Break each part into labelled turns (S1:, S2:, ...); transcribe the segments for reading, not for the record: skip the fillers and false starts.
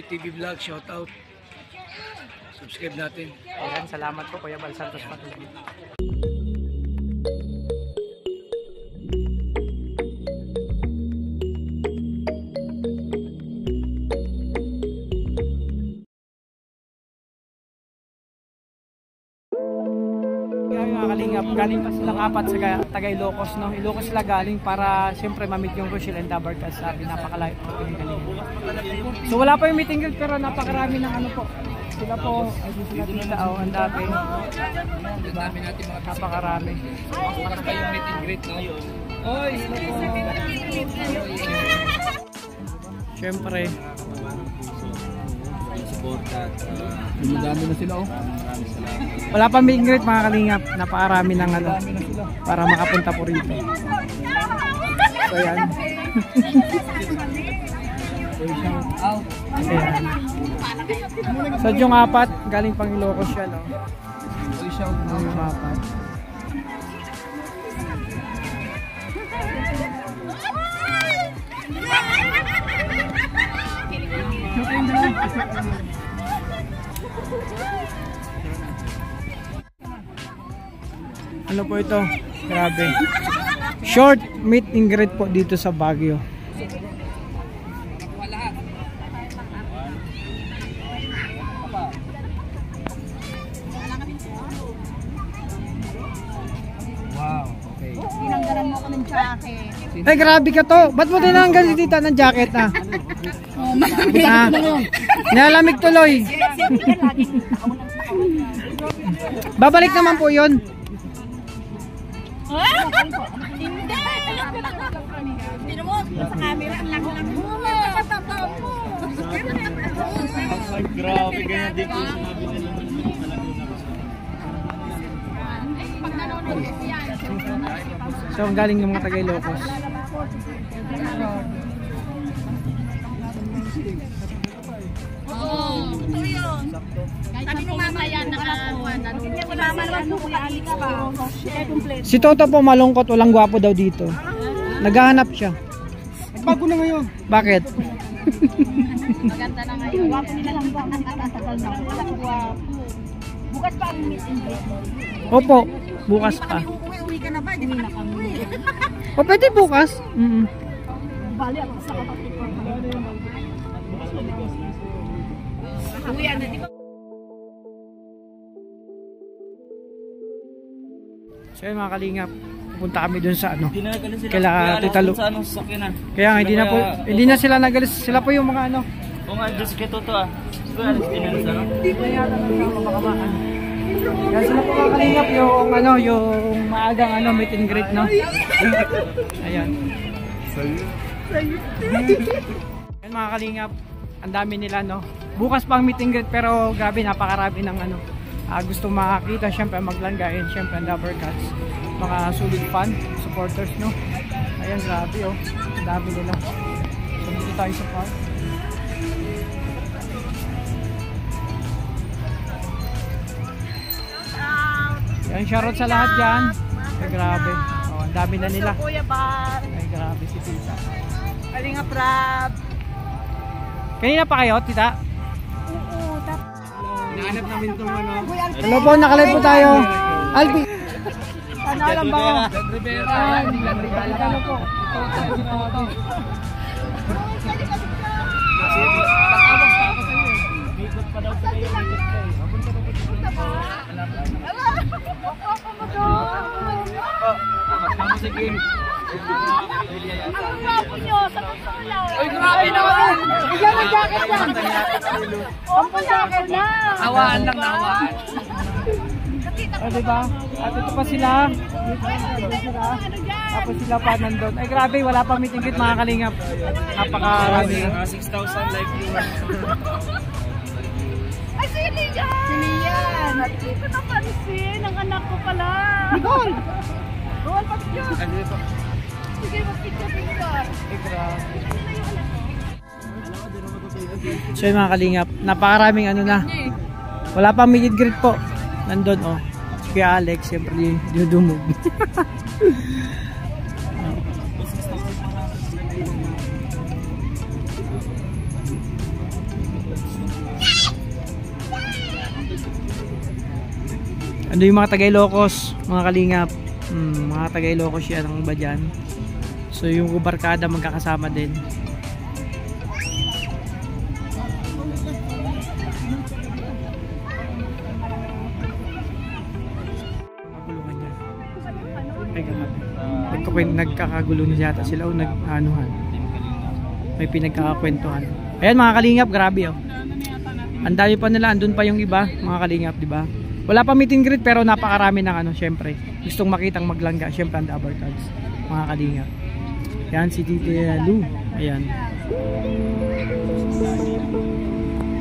S1: TV Vlog, shout out. Subscribe natin.
S2: Ayan, salamat po Kuya Bal Santos Patuloy. Kalingap, galing pa silang apat sa taga Ilocos, no? Ilocos sila galing para siyempre ma-meet yung Rochelle and Dabarcaz. Sabi napakalayo po yung galing. So wala pa yung meeting girl pero napakarami ng ano po. Sila po, ay sila dito, ang dami. Diba? Napakarami.
S1: Para kayong meet and greet, no?
S2: Oy, sila po. Siyempre.
S1: Dami na sila, oh.
S2: Wala pa meet and greet mga kalingap. Napakarami ng ano para makapunta po rito. So yan. Ayan. So yung apat galing pang Ilocos siya, no? Yung apat. Ano po ito? Grabe. Short meet and greet po dito sa Baguio.
S1: Wow, okay.
S3: Tinanggalan mo ako ng jacket.
S2: Ay, grabe ka to. Ba't mo tinanggal si tita ng jacket, ha? Ah, nalamig tuloy. Babalik naman po yun.
S3: Hindi! Hindi mo, sa camera, ang lang-lang mo.
S1: Grabe, ganyan dito.
S2: So, ang galing ng mga taga Ilocos.
S3: Oo, ito yun. Sabi nung mama yan, nakakuha. Mama naman po, Kuya Alex pa.
S2: Si Toto po malungkot, walang gwapo daw dito. Naghahanap siya.
S1: Bago na ngayon.
S2: Bakit?
S3: Maganda na ngayon. Gwapo nila lang ba ang natatagal na. Wala gwapo. Bukas pa ang meet and greet.
S2: Opo, bukas pa.
S3: Uwi ka na ba? Hindi na kami.
S2: O, pwede bukas.
S3: Bali ako sa kapatid ko. Uwi na, di ba?
S2: So yun mga kalingap, pupunta kami dun sa ano.
S1: Kailangan
S2: Tita Lu.
S1: sa ano, sakyanan.
S2: Kaya nga hindi na sila nagalis. Sila po yung mga ano.
S1: O nga, Diyos kay Toto, ah. Siguro alis din na sa ano.
S2: Hindi yata mabakamaan. Kaya sila po mga kalingap yung ano, yung maagang ano, meet and greet, no? Ayan. Ayan mga kalingap, ang dami nila, no? Bukas pang meet and greet pero grabe napakarami ng ano. Gusto makakita, syempre maglanggay, syempre ang Dabarcaz, mga solid fan, supporters, no? Ayan, grabe, oh. Ang dami nila. So, dito tayo sa park. Ayan, shoutout sa lahat dyan. Ay, grabe. Oh, ang dami na nila.
S3: Kuya Bar.
S2: Ay, grabe si tita.
S3: Kalinga Prab.
S2: Kanina pa kayo, tita?
S3: Oo,
S1: Nahanap namin itong ano.
S2: Hello po, nakalive po tayo. Albi.
S3: Ano alam ba ko?
S1: Rivera.
S2: Ano po?
S1: Ikot pa daw po kayo. Matama sa game.
S3: Ang grabe nyo sa pagkakalaw.
S1: Ay, grabe naman!
S3: Bigyan ng jacket lang. Pampang jacket lang.
S1: Hawaan lang na hawaan.
S2: O, diba? At ito pa sila. Dito sila. Tapos sila pa nandun. Ay, grabe. Wala pang meet and greet mga kalingap. Napakarami.
S1: 6,000 live viewers.
S3: Ay, sili yan! Sili yan! Hindi ko napansin. Ang anak ko pala.
S2: Nicole!
S3: Roll, pag-picture.
S1: Ano ito?
S3: Sige, mag-picture.
S2: Ay, grabe. So yung mga kalingap, napakaraming ano na. Wala pang meet and greet po. Nandun, oh. Kaya Alex, siyempre yung dumog. Ano yung mga Tagay-Locos, mga kalingap. Mga Tagay-Locos yan ang iba dyan. So yung barkada magkakasama din. Magulungan yan. Ay grabe. Nagkakagulo na yata sila o nag-anuhan. May pinagkakakwentuhan. Ayan mga kalingap, grabe oh. Ang dami pa nila, andun pa yung iba, mga kalingap, di ba? Wala pa meet and greet pero napakarami ng ano, syempre. Gustong makitang maglangga, syempre ang Dabber Cards, mga kalingap. Ayan si Tita Lu. Ayan.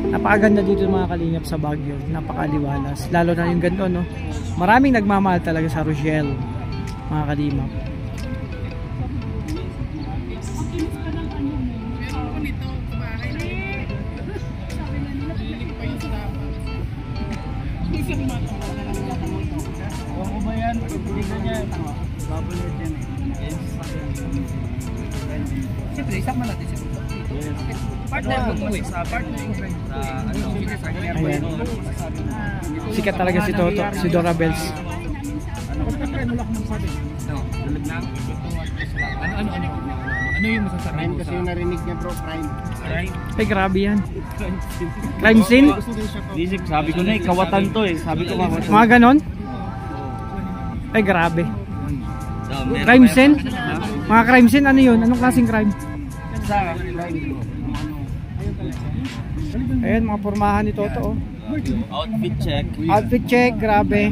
S2: Napakaganda dito mga kalingap sa Baguio, napakaliwalas. Lalo na yung ganito, no? Maraming nagmamahal talaga sa Rochelle, mga kalingap.
S1: Siyempre, isama natin siya. Partner mo po eh. Partner mo
S2: Ayan. Sikat talaga si Toto, si Dora Bells.
S1: Ano yung masasabi mo
S4: Kasi yung narinig niya bro, crime.
S2: Ay grabe yan. Crime scene?
S4: Sabi ko na kawatan to eh. Sabi ko
S2: Mga ganon? Ay grabe. Crime scene? Mga crime scene, ano yun? Anong klaseng crime? Ayan, mga pormahan ni Toto oh.
S4: outfit check.
S2: Outfit check, grabe.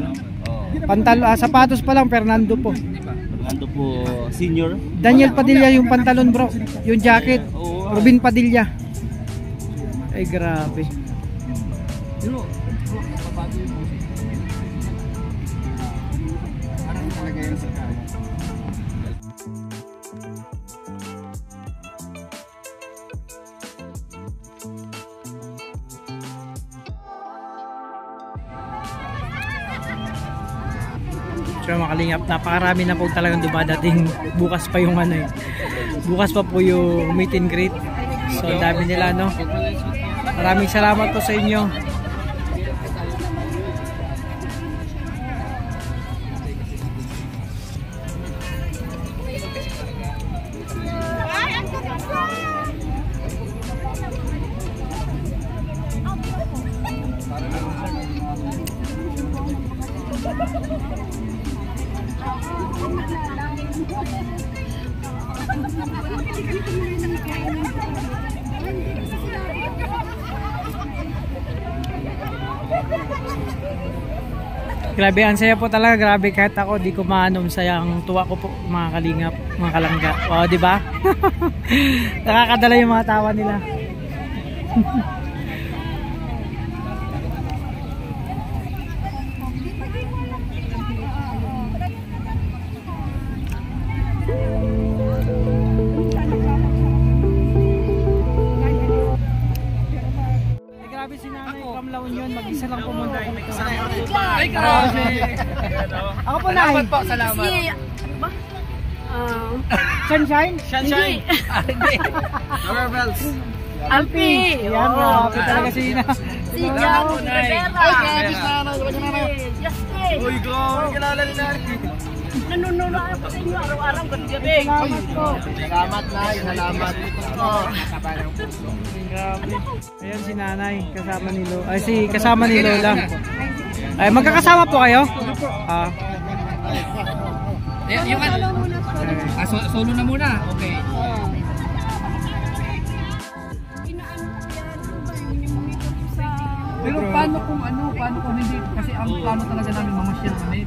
S2: Sapatos pa lang, Fernando po.
S4: Fernando po senior.
S2: Daniel Padilla yung pantalon bro. Yung jacket, Robin Padilla. Ay grabe. So mga kalingap, napakarami na po talagang dumadating. Bukas pa yung ano eh. Bukas pa po yung meet and greet. So dami nila no. Maraming salamat po sa inyo. Grabe, ang saya po talaga, grabe, kahit ako di ko maanom, sayang tuwa ko po mga kalingap, mga kalangga. O, di ba? Nakakadala yung mga tawa nila. Grabe si Nanay Kamlaon yun, mag-isa lang pumunta dito.
S1: Ay, grabe!
S2: Ako po na.
S1: Salamat po, salamat.
S2: Sunshine?
S1: Sunshine! Hindi. Dabber Bells.
S3: Alpi!
S2: Yan bro, ako talaga si Ina.
S3: Si Jan Rivera!
S1: Uy, grabe, kilala ni Nanay.
S3: Nanunulo ako sa inyo araw-araw, gabi-gabi.
S2: Salamat po.
S4: Salamat na, salamat.
S2: Grabe. Ayan si Nanay, kasama ni Lola. Ay, kasama ni Lola. Ay, magkakasama po kayo?
S1: Yung solo na muna. Okay. Pero paano kung hindi, kasi ang plano talaga namin mamasyal kami,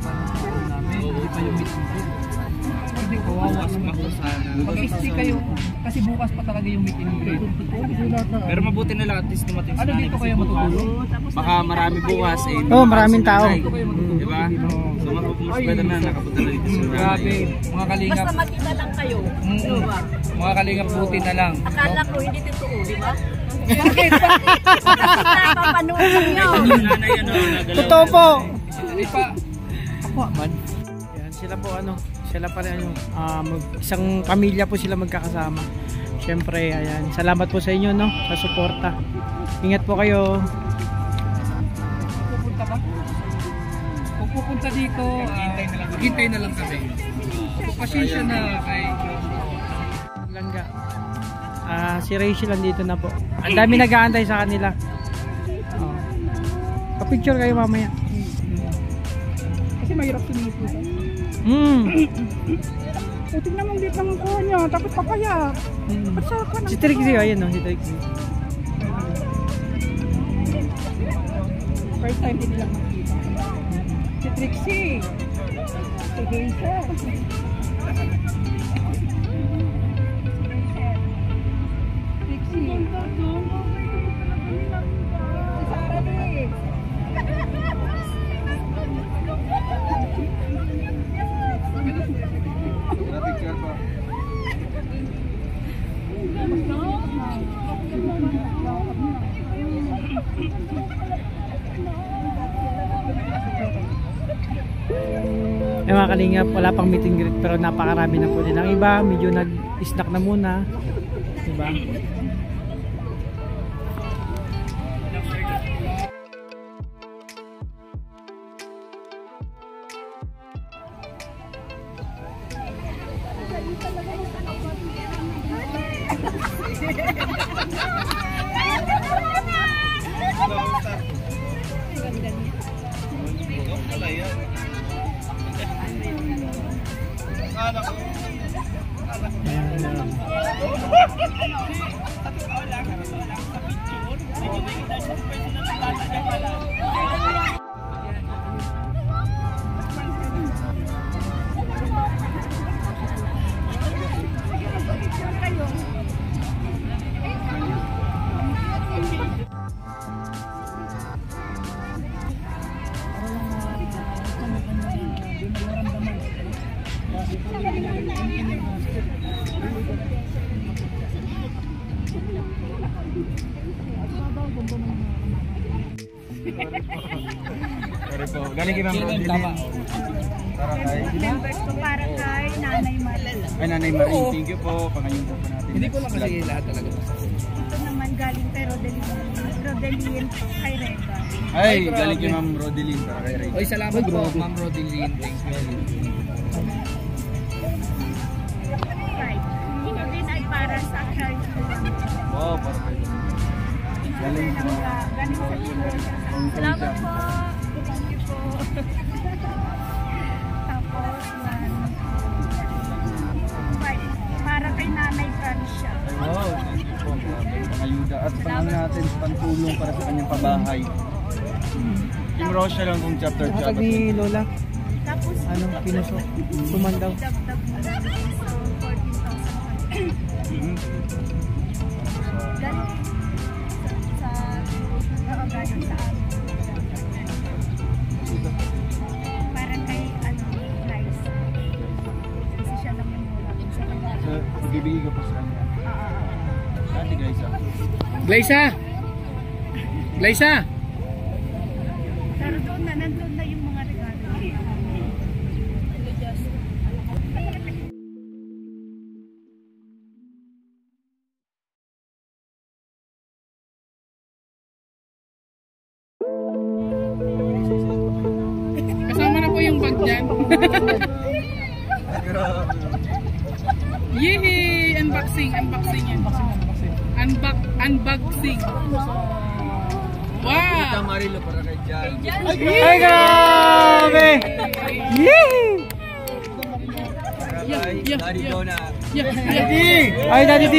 S1: hindi pa yung meet and greet. Hindi kawawa naman po sana. Mag-stay kayo, kasi bukas pa talaga yung meet and greet.
S4: Pero mabuti na lang at least dumating
S1: Ano dito kayo matutulog?
S4: Baka marami bukas eh.
S2: Oh, maraming tao.
S4: Di ba? So makapumuspada na, nakapunta na dito sa
S1: Grabe, mga kalingap.
S3: Basta makita lang kayo.
S1: Mga kalingap, buti na lang.
S3: Akala ko hindi totoo, di ba?
S1: Bakit?
S3: Napapanood lang nyo.
S2: Totoo po.
S1: Hindi pa. Ako man.
S2: Yan, sila pa rin isang pamilya po sila magkakasama. Syempre, ayan. Salamat po sa inyo no, sa suporta. Ingat po kayo.
S1: Pupunta ka? Kung pupunta dito, hintay na lang kami. Pasensya na kay
S2: Langga. Si Rachel andito na po. Ang dami nag-aantay sa kanila. Oh. Pa-picture kayo mamaya.
S3: Kasi mahirap sumito. O, tignan mong dito ng kuha niya, tapos papaya. Pasaka na.
S2: Si Trixie, ayun no, si Trixie.
S3: First time din nilang makita. Si Trixie. Si Hazel.
S2: Mga kalingap, wala pang meet and greet pero napakarami na po din. Ang iba medyo nag-snack na muna, diba?
S4: Sorry po. Galing kay Ma'am Rodelin. Para kay
S3: Members ko para kay Nanay Marie.
S4: Ay, Nanay Marie. Thank you po. Pangayon po natin.
S1: hindi ko lang kasi lahat talaga.
S3: Ito naman galing kay Rodelin kay Rega.
S4: Ay, galing kay Ma'am Rodelin. Para kay Ray.
S1: Oy, salamat po, Ma'am Rodelin. Thank you.
S3: Right. Ito din ay para sa kay
S4: Wow, para kay galing po.
S3: galing sa Pilipinas. Salamat po. Thank you po. Tapos yan. Right. Para kay Nanay Francia.
S4: Wow, thank you po. Pangayuda. At pangalan natin pantulong para sa kanyang pabahay. Yung Rochelle lang kung chapter.
S2: Nakatag ni Lola,
S3: Tapos
S2: ano, pinuso, sumandaw.
S3: dagdag mo na so 14,000. Galing sa galing sa amin. Para kay ano, guys. Kasi siya lang yung mula. Sa kanya.
S4: So, bibigay ko po sa kanya. Ate guys,
S1: Glaysa! Glaysa!
S3: Pero doon na, nandun na yung mga regalo.
S1: Kasama na po yung bag dyan. Yehey! Unboxing! Unboxing yan. Unboxing! Wow!
S4: Marilo para kay Jan.
S2: Ay, grabe! Yee!
S4: Para kay Daddy Donna.
S2: Ay, Daddy D!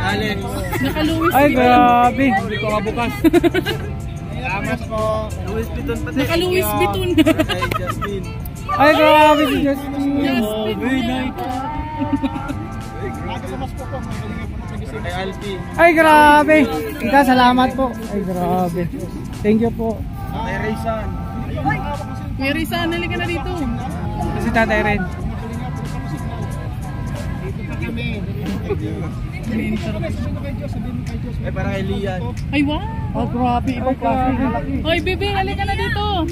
S4: Alex.
S1: Naka-Louis
S2: Ay, grabe!
S1: Hindi ko mabukas.
S4: Salamat po. Louis Vuitton pati.
S1: Naka-Louis Vuitton.
S4: Para kay Jasmine.
S2: Ay, grabe si Justin!
S4: Very nice. Kay Alfie.
S2: Ay, grabe! Ika, salamat po. Ay, grabe. Thank you po.
S4: Kay Raysan.
S1: Mary, saan ka na dito?
S2: Kasi tatay rin.
S4: Eh, para kay Lian.
S1: Ay, wow!
S2: Oh, grabe. Ibang klase.
S1: Hoy, bebe, halika na dito.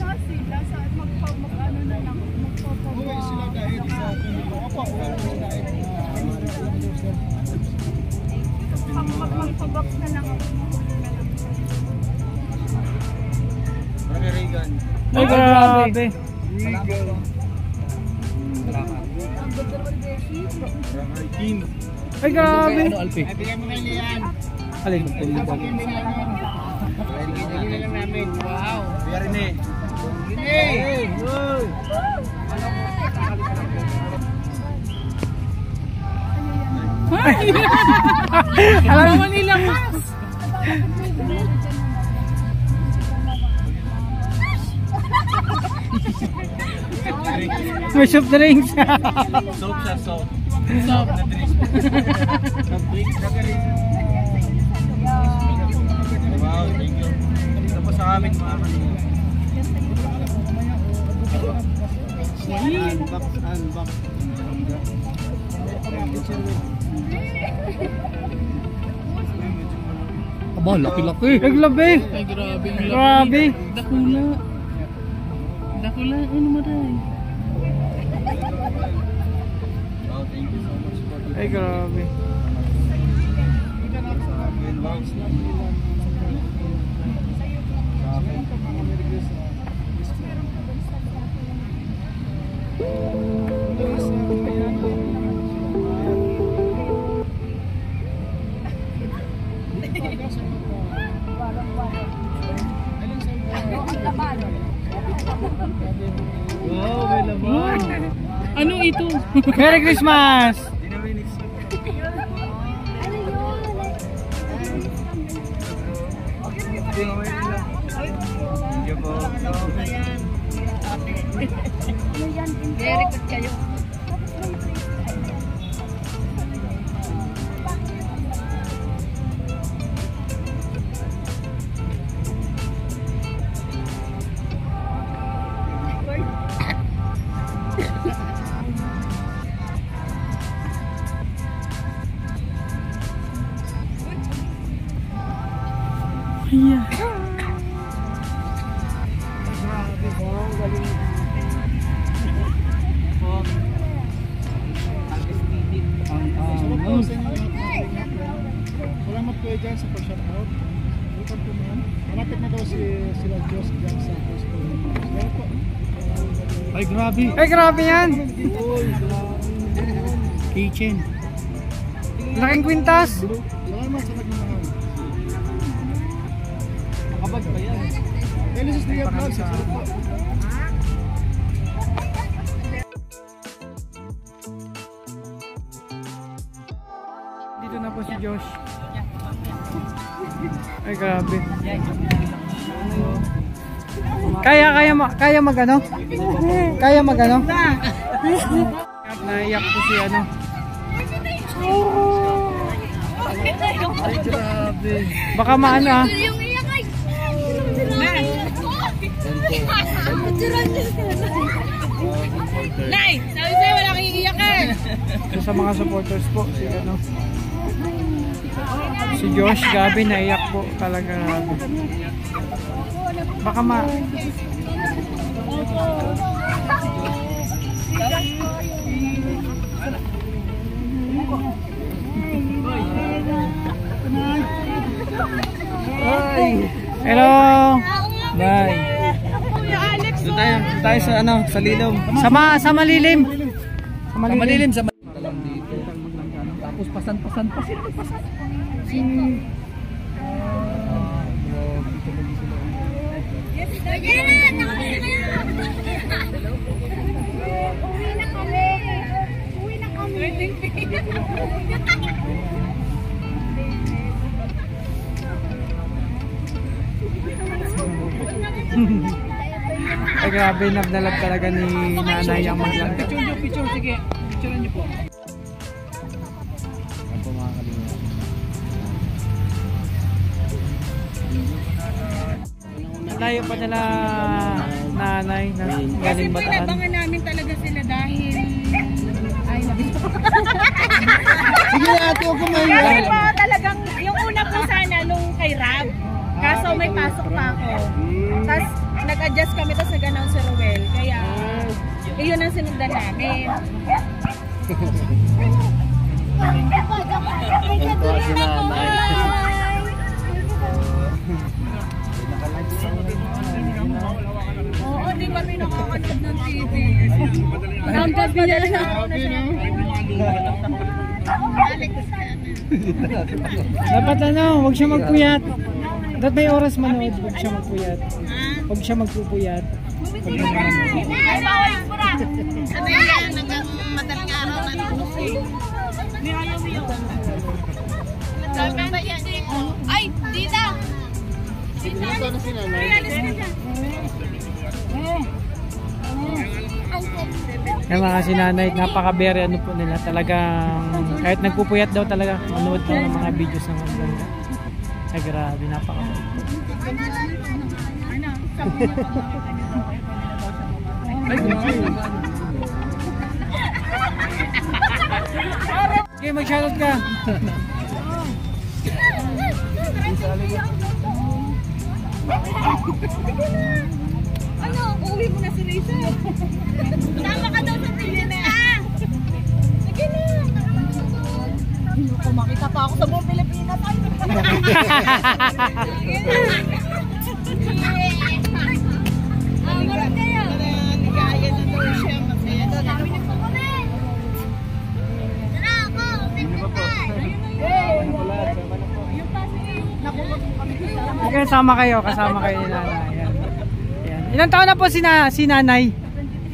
S3: Pag Nakabox na lang ako.
S4: Marami Reagan.
S2: Ay, grabe.
S4: Marami Kim.
S2: Ay, grabe.
S1: Ano, Alpi?
S2: Alin?
S1: Wow.
S4: Kuya Rene.
S2: Alam mo nila, Mas. May soft drinks.
S4: Soap siya, soap. Soap na drinks. Soap drinks. Wow, thank you. Dito po sa amin mga kanina. Unbox.
S1: Aba, laki-laki.
S2: Ay, grabe.
S1: Ay, grabe.
S2: Grabe.
S1: Dakula. Dakula, ano maray?
S4: Wow, thank you so much for the
S2: Ay, grabe.
S1: Wow, may laman. Ano ito?
S2: Merry Christmas!
S4: Thank you po.
S3: Very good kayo.
S5: Salamat po dyan sa pag-shoutout. Welcome po ma'am. Malapit na daw sila Diyos dyan sa hospital. Meron po.
S1: Ay, grabe.
S2: Ay, grabe yan.
S1: Kitchen.
S2: Laking kwintas.
S5: Salamat sa pagmamahal.
S4: Makabag pa yan.
S5: Elisus Nia Vlog sa po.
S2: Dito na po si Josh. Ay, grabe. Kaya magano? Kaya magano? Naiyak po si ano.
S1: Ay, grabe.
S2: Baka maano ah.
S3: Yung iyak ay. Nay, sabi sa'yo wala kang iiyakan.
S2: So, sa mga supporters po, si ano. Si Josh, Gabi, naiyak po talaga. Baka Hello.
S1: Bye. Doon tayo sa ano, sa lilom.
S2: Sa malilim.
S1: Sa malilim, sa malilim dito. Tapos pasan-pasan pa sila.
S3: Uwi na kami. Uwi na kami.
S2: Ay, grabe, nabnalab talaga ni nanay ang maglangga.
S1: Picture, sige. Picture niyo po.
S2: Layo pa nila nanay na
S3: Kasi
S2: galing
S3: po
S2: Bataan.
S3: inabangan namin talaga sila dahil ay nabito.
S5: Sige ate, huwag kumain.
S3: Kasi po talagang yung una po sana nung kay Rab. Kaso may pasok pa ako. Tapos nag-adjust kami tapos nag-announce si Ruel. Kaya yun ang sinundan namin.
S4: Ito si nanay.
S3: Oo, di ba may nakakanood ng TV? Ang gabi na lang ako na siya.
S2: Dapat ano, huwag siya magpuyat. Dapat may oras manood, huwag siya magpuyat. Huwag siya magpupuyat. Huwag siya manood.
S3: Ay, bawal yung pura. Ano yan? Hanggang madaling araw na tulog eh. May ayaw yun. Sabi ba yan? Ay, Dita! Dito na sila.
S2: Yung mga sinanay, napaka-very ano po nila. Talagang, kahit nagpupuyat daw talaga, manood daw ng mga videos ng mga ganda. Ay grabe, napaka-bait po. Okay, mag-shoutout ka.
S3: Ano? Uuwi mo na si Lisa. Tama ka daw sa tingin na. Sige na. Kung makita pa ako sa buong Pilipinas. Ay, Amarot kayo. Nagaya na daw siya. Masaya na. Tara ako.
S2: Okay, kasama kayo ni nanay. Ayan. Ayan. Ilang taon na po si nanay?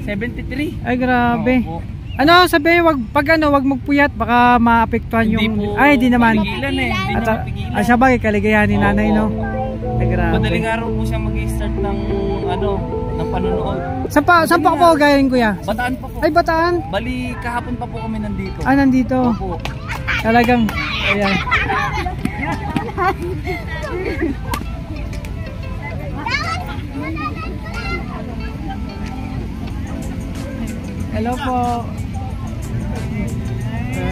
S4: 73.
S2: Ay grabe.
S4: Opo.
S2: Ano, sabi wag pag ano, wag magpuyat baka maapektuhan yung di naman.
S4: Pigilan eh. Hindi
S2: At
S4: na mapigilan.
S2: siya bagay kaligayahan ni nanay, no? Ay grabe.
S4: Madaling araw po siya mag-start ng ng panonood.
S2: Saan pa po galing, kuya?
S4: Bataan pa po.
S2: Ay, Bataan.
S4: Bali kahapon pa po kami nandito.
S2: Ah, nandito.
S4: Opo.
S2: Talagang, ayan. Hello po.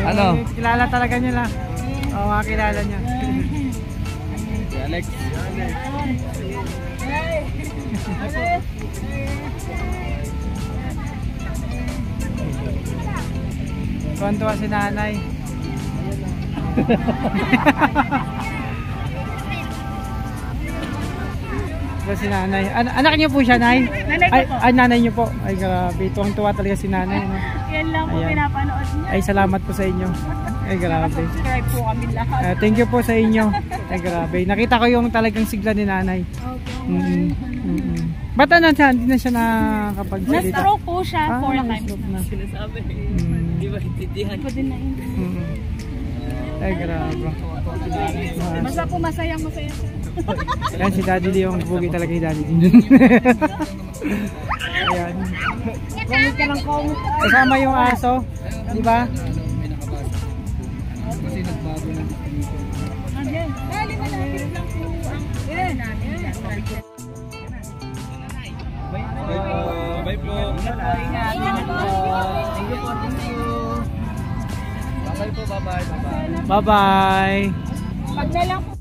S4: Ano?
S2: Kilala talaga niya lang. Oo, makakilala niya.
S4: Si Alex.
S2: Tuwan-tuwa si nanay. Ito si nanay. Anak niyo po siya, nay?
S3: Nanay ko po.
S2: Ay, nanay niyo po. Ay, grabe. Tuwang-tuwa talaga si nanay. No?
S3: Yan lang po
S2: Ayan.
S3: pinapanood niya.
S2: Ay, salamat po sa inyo. Ay, grabe.
S3: Subscribe po kami lahat.
S2: Thank you po sa inyo. Ay, grabe. Nakita ko yung talagang sigla ni nanay. Ba't ano siya? Hindi na siya nakapagsalita?
S3: Na-stroke po siya 4 times.
S2: na-stroke na.
S4: Sinasabi.
S2: Mm.
S4: Di ba intindihan?
S3: Ko din na yun.
S2: Ay, grabe.
S3: Basta po masaya siya.
S2: Yan si Daddy Lee, yung bugi talaga ni Daddy Lee. Ayan.
S3: Comment ka ng comment.
S2: Kasama yung aso, di ba?
S4: Kasi nagbago na dito.
S3: Dali malapit lang po ang namin.
S4: Bye po. Thank you po. Bye po. Bye-bye.
S2: Bye-bye.
S3: Pag na lang po.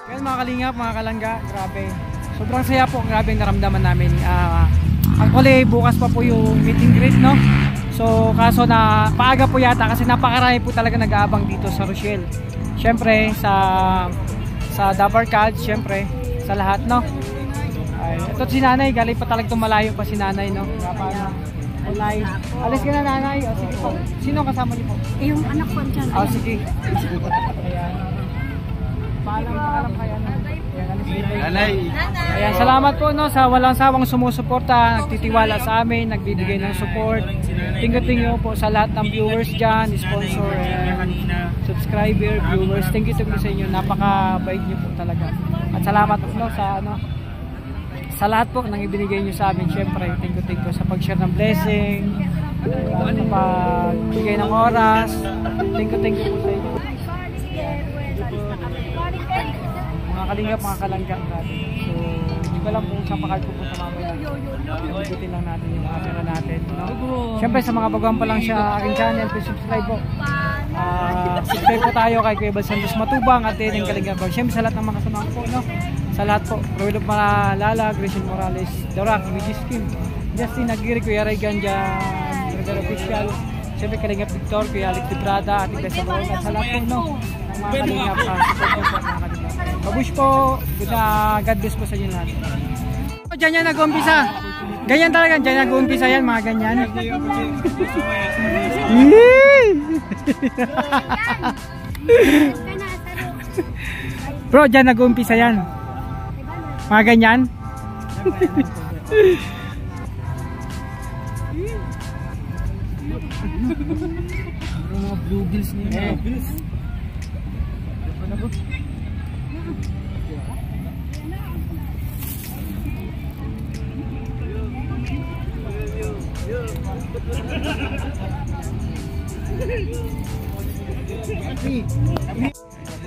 S2: Yan mga kalingap, mga kalangga, grabe. Sobrang saya po, grabe yung naramdaman namin. Actually, bukas pa po yung meet and greet, no? So, kaso na paaga po yata kasi napakarami po talaga nag-aabang dito sa Rochelle. Siyempre, sa Dabar Cards, siyempre, sa lahat, no? Ay, ito si nanay, galing pa talagang malayo pa si nanay, no? Online. Alis ka na, nanay. O, sige po. Sino kasama niyo po?
S3: Yung anak ko dyan.
S2: O, sige. Ayan. Paalam kaya na.
S4: Nanay.
S2: Ayan, salamat po no sa walang sawang sumusuporta, nagtitiwala sa amin, nagbibigay ng support. Thank you po sa lahat ng viewers dyan, sponsor and subscriber, viewers. Thank you sa inyo. Napakabait niyo po talaga. At salamat po no sa lahat po nang ibinigay niyo sa amin. Syempre, thank you sa pag-share ng blessing, sa pagbigay ng oras. Thank you po sa inyo. Mga kalingap, mga kalangga natin. So, hindi ko lang kung saan pa kayo pupunta mamaya. Ikutin lang natin yung mga pera natin. No? Siyempre, sa mga baguhan pa lang siya aking channel, please subscribe po. Subscribe po tayo kay Kuya Bal Santos Matubang at Teneng Kalingap. Siyempre, sa lahat ng mga kasama po, no? Sa lahat po, Royal of Malala, Grayson Morales, Dorak, Midis Kim, Justin Aguirre, Kuya Ray Ganja, Brother Official, siyempre Kalingap Victor, Kuya Alex Librada, at Iglesia Baron, at sa lahat po, no? mga kalingap. Support po mga kalingap. Babush po. God bless po sa inyo lahat. Diyan yan nag-umpisa. Ganyan talaga, diyan nag-umpisa yan, mga ganyan. Bro, diyan nag-umpisa yan. Mga ganyan.
S1: Mga bluegills niya.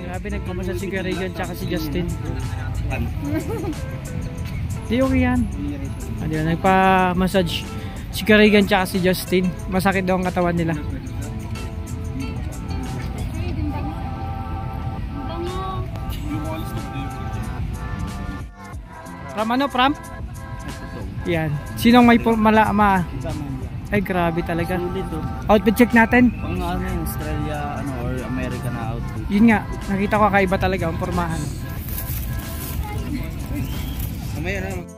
S2: Grabe, nagpamasal si Regan tsaka si Justin. Di okay yan. Ano yun, nagpa-massage si Regan tsaka si Justin. Masakit daw ang katawan nila. Pram ano, Pram? Yan. Sinong may ay grabe talaga. Outfit check natin.
S4: Pang ano yung Australia or America na outfit.
S2: Yun nga, nakita ko kakaiba talaga ang pormahan.
S4: Mamaya na.